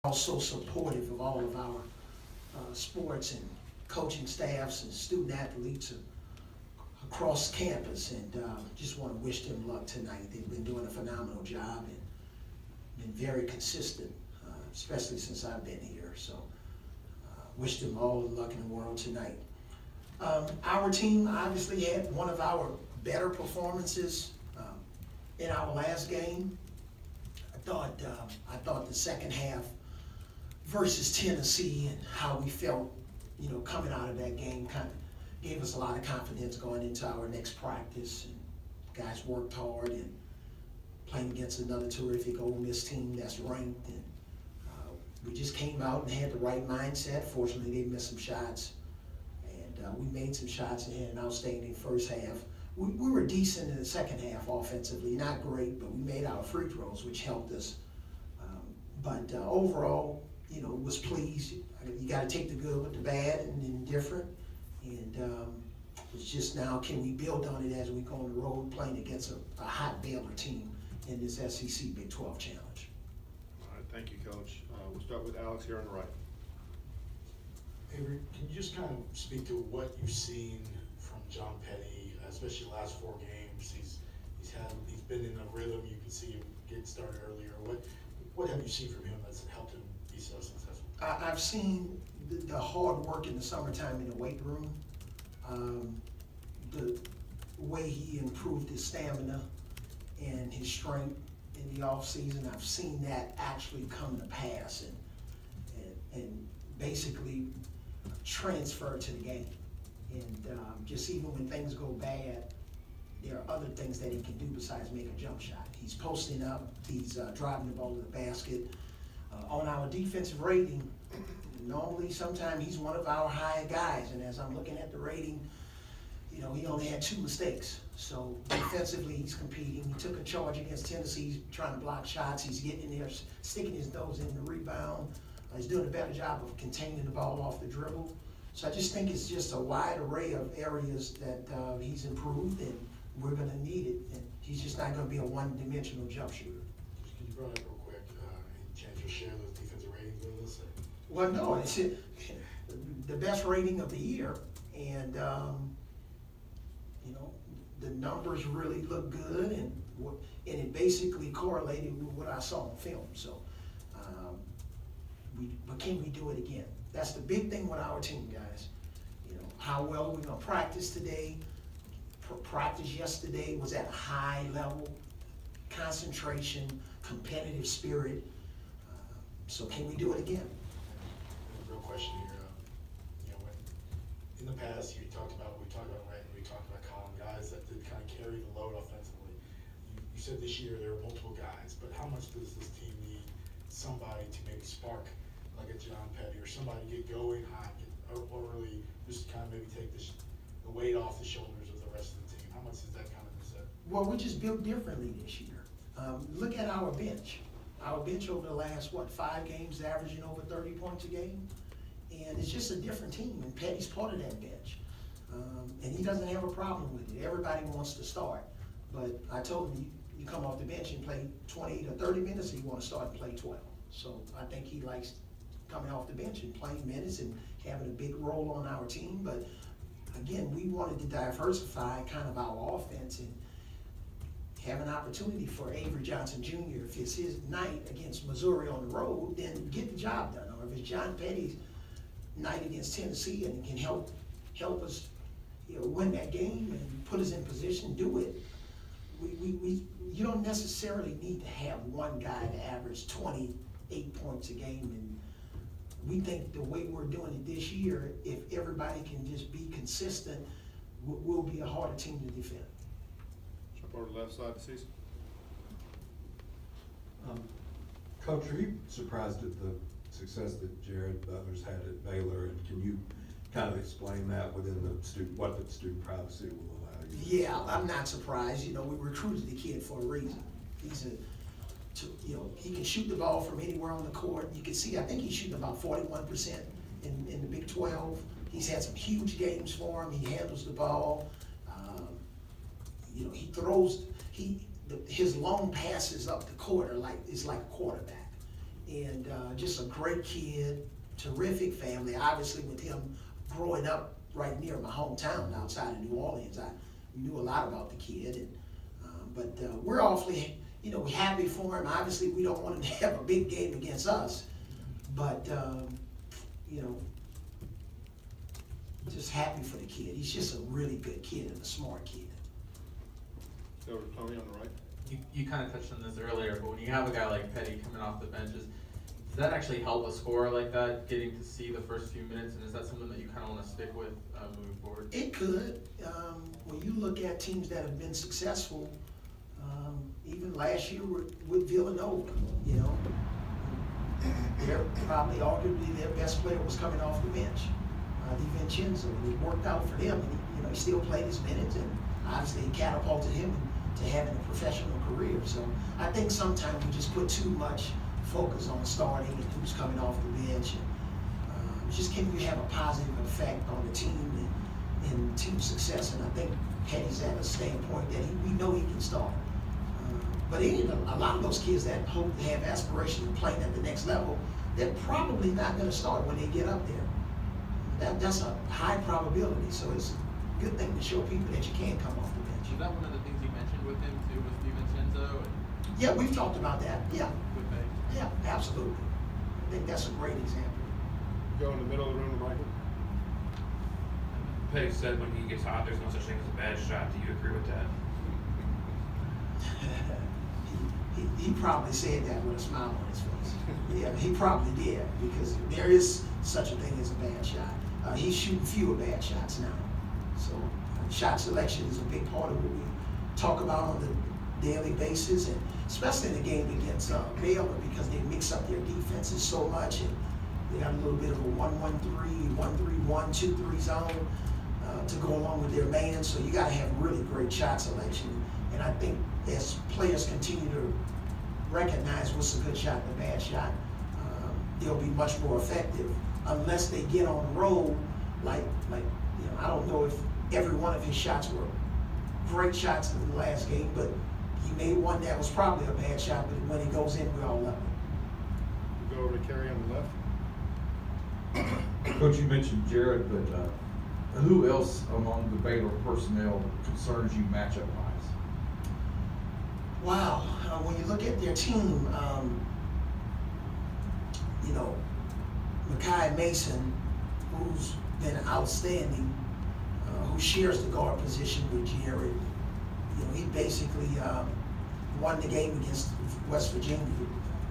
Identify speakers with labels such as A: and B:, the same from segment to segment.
A: Also supportive of all of our sports and coaching staffs and student athletes across campus, and just want to wish them luck tonight. They've been doing a phenomenal job and been very consistent, especially since I've been here. So wish them all the luck in the world tonight. Our team obviously had one of our better performances in our last game. I thought the second half versus Tennessee and how we felt, coming out of that game kind of gave us a lot of confidence going into our next practice. And guys worked hard and playing against another terrific Ole Miss team that's ranked. And we just came out and had the right mindset. Fortunately, they missed some shots. And we made some shots and had an outstanding first half. We were decent in the second half offensively, not great, but we made our free throws, which helped us. But overall, was pleased. You got to take the good with the bad and indifferent. And it's just now, can we build on it as we go on the road playing against a hot Baylor team in this SEC Big 12 Challenge.
B: All right, thank you, Coach. We'll start with Alex here on the right.
C: Avery, can you just kind of speak to what you've seen from John Petty, especially the last 4 games? He's been in a rhythm. You can see him get started earlier. What have you seen from him that's helped him be so successful?
A: I've seen the hard work in the summertime in the weight room, the way he improved his stamina and his strength in the off season. I've seen that actually come to pass and basically transfer to the game. And just even when things go bad, there are other things that he can do besides make a jump shot. He's posting up, he's driving the ball to the basket. On our defensive rating, normally sometimes he's one of our high guys, and as I'm looking at the rating, he only had 2 mistakes. So defensively, he's competing. He took a charge against Tennessee, he's trying to block shots, he's getting in there, sticking his nose in the rebound. He's doing a better job of containing the ball off the dribble. So I just think it's just a wide array of areas that he's improved, and we're going to need it. And he's just not going to be a one-dimensional jump shooter.
C: Can you run up real quick? Any chance you'll share those defensive ratings with us?
A: Well, no, it's the best rating of the year, and the numbers really look good, and it basically correlated with what I saw on film. So, but can we do it again? That's the big thing with our team, guys. How well we're going to practice today. Practice yesterday was at a high level, concentration, competitive spirit. So can we do it again?
C: Real question here. When in the past we talked about Ren, we talked about Colin, guys that did kind of carry the load offensively. You said this year there are multiple guys, but how much does this team need somebody to maybe spark, like a John Petty, or somebody get going hot, get early, just kind of maybe take the weight off the shoulders of the rest of the team? How much is that kind of necessary?
A: Well, we just built differently this year. Look at our bench. Our bench over the last, 5 games, averaging over 30 points a game. And it's just a different team, and Petty's part of that bench. And he doesn't have a problem with it. Everybody wants to start. But I told him, you come off the bench and play 20 to 30 minutes, and you want to start and play 12. So I think he likes coming off the bench and playing minutes and having a big role on our team. But again, we wanted to diversify kind of our offense and have an opportunity for Avery Johnson Jr. If it's his night against Missouri on the road, then get the job done. Or if it's John Petty's night against Tennessee and can help us, win that game and put us in position, do it. You don't necessarily need to have one guy to average 28 points a game. And we think the way we're doing it this year, if everybody can just be consistent, we'll be a harder team to defend.
B: Jump over to the left side to Cecil.
D: Coach, are you surprised at the success that Jared Butler's had at Baylor, and can you kind of explain that within what the student privacy will allow you?
A: Yeah, I'm not surprised. We recruited the kid for a reason. He can shoot the ball from anywhere on the court. You can see, I think he's shooting about 41% in the Big 12. He's had some huge games for him. He handles the ball. He throws. His long passes up the court is like a quarterback. and just a great kid, terrific family. Obviously, with him growing up right near my hometown outside of New Orleans, I knew a lot about the kid. And but we're awfully, we're happy for him. Obviously, we don't want him to have a big game against us, but just happy for the kid. He's just a really good kid and a smart kid.
B: Go to Tony on the right.
E: You kind of touched on this earlier, but when you have a guy like Petty coming off the benches, does that actually help a scorer like that, getting to see the first few minutes, and is that something that you kind of want to stick with moving forward?
A: It could. When you look at teams that have been successful, even last year with Villanova, they're probably arguably their best player was coming off the bench, DiVincenzo, and it worked out for them. And he still played his minutes, and obviously it catapulted him to having a professional career. So I think sometimes we just put too much focus on starting and who's coming off the bench. And, just can you have a positive effect on the team and team success? And I think Petty's at a standpoint that we know he can start. But a lot of those kids that hope to have aspirations of playing at the next level, they're probably not going to start when they get up there. That's a high probability. So it's a good thing to show people that you can come off the bench.
E: Was that one of the things you mentioned with him too, with DiVincenzo?
A: Yeah, we've talked about that. Yeah.
E: With Petty?
A: Yeah, absolutely. I think that's a great example.
B: Go in the middle of the room to Michael.
F: Peg said when he gets hot, there's no such thing as a bad shot. Do you agree with that?
A: He probably said that with a smile on his face. Yeah, he probably did, because there is such a thing as a bad shot. He's shooting fewer bad shots now. So shot selection is a big part of what we talk about on the daily basis, and especially in the game against Baylor, because they mix up their defenses so much, and they got a little bit of a 1-1-3, 1-3-1, 2-3 zone to go along with their man. So you got to have really great shot selection. And I think as players continue to recognize what's a good shot and a bad shot, they'll be much more effective, unless they get on the roll. Like I don't know if every one of his shots were great shots in the last game, but he made one that was probably a bad shot, but when he goes in, we all love it.
B: Go over to Kerry on the left.
D: Coach, you mentioned Jared, but who else among the Baylor personnel concerns you matchup-wise?
A: Wow, when you look at their team, Makai Mason, who's been outstanding, who shares the guard position with Jared. He basically won the game against West Virginia,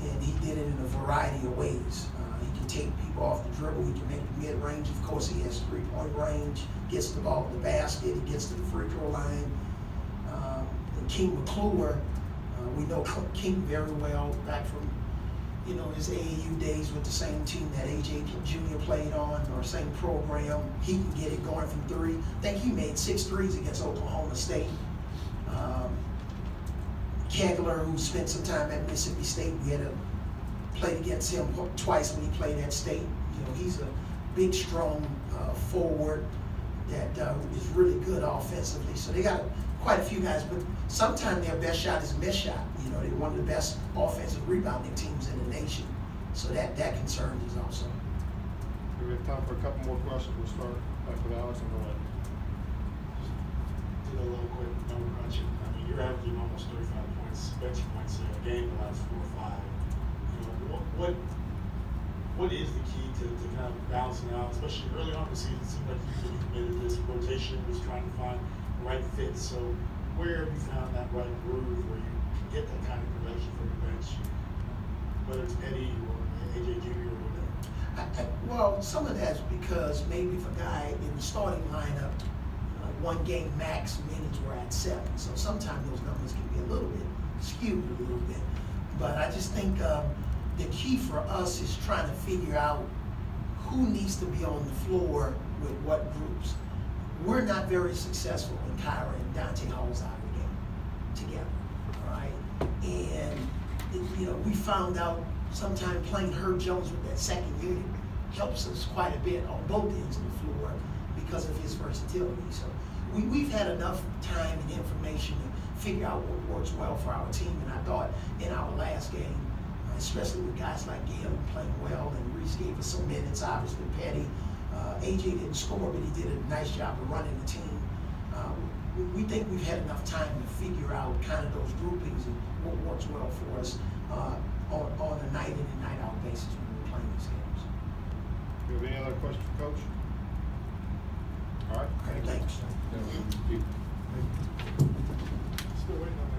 A: and he did it in a variety of ways. He can take people off the dribble, he can make the mid-range. Of course, he has three-point range, gets the ball in the basket, he gets to the free throw line. And King McClure, we know King very well, back from his AAU days with the same team that AJ Jr. played on, or same program. He can get it going from three. I think he made 6 threes against Oklahoma State. Kegler, who spent some time at Mississippi State, we had played against him twice when he played at State. He's a big, strong forward that is really good offensively. So they got quite a few guys, but sometimes their best shot is a missed shot. They're one of the best offensive rebounding teams in the nation. So that concerns us also.
B: We have time for a couple more questions. We'll start back with Alex on the right.
C: Did a little quick number crunching. I mean, you're averaging almost 35 points, bench points a game the last 4 or 5. What is the key to kind of balancing out, especially early on in the season? It seemed like you really committed this rotation, was trying to find the right fit. So where have you found that right groove where you can get that kind of production from the bench, whether it's Petty or AJ Jr. or whatever?
A: Well, some of that's because maybe if a guy in the starting lineup, one game max minutes were at 7. So sometimes those numbers can be a little bit skewed a little bit. But I just think the key for us is trying to figure out who needs to be on the floor with what groups. We're not very successful when Kyra and Dante Hall's out of the game together, all right? And we found out sometime playing Herb Jones with that second unit helps us quite a bit on both ends of the floor because of his versatility. So we've had enough time and information to figure out what works well for our team. And I thought in our last game, especially with guys like Gale playing well, and Reese gave us some minutes, obviously Petty. AJ didn't score, but he did a nice job of running the team. We think we've had enough time to figure out kind of those groupings and what works well for us on a night in and night out basis when we're playing these games.
B: Do you have any other questions for Coach? All right.
A: Okay, thanks.
B: Still waiting on that.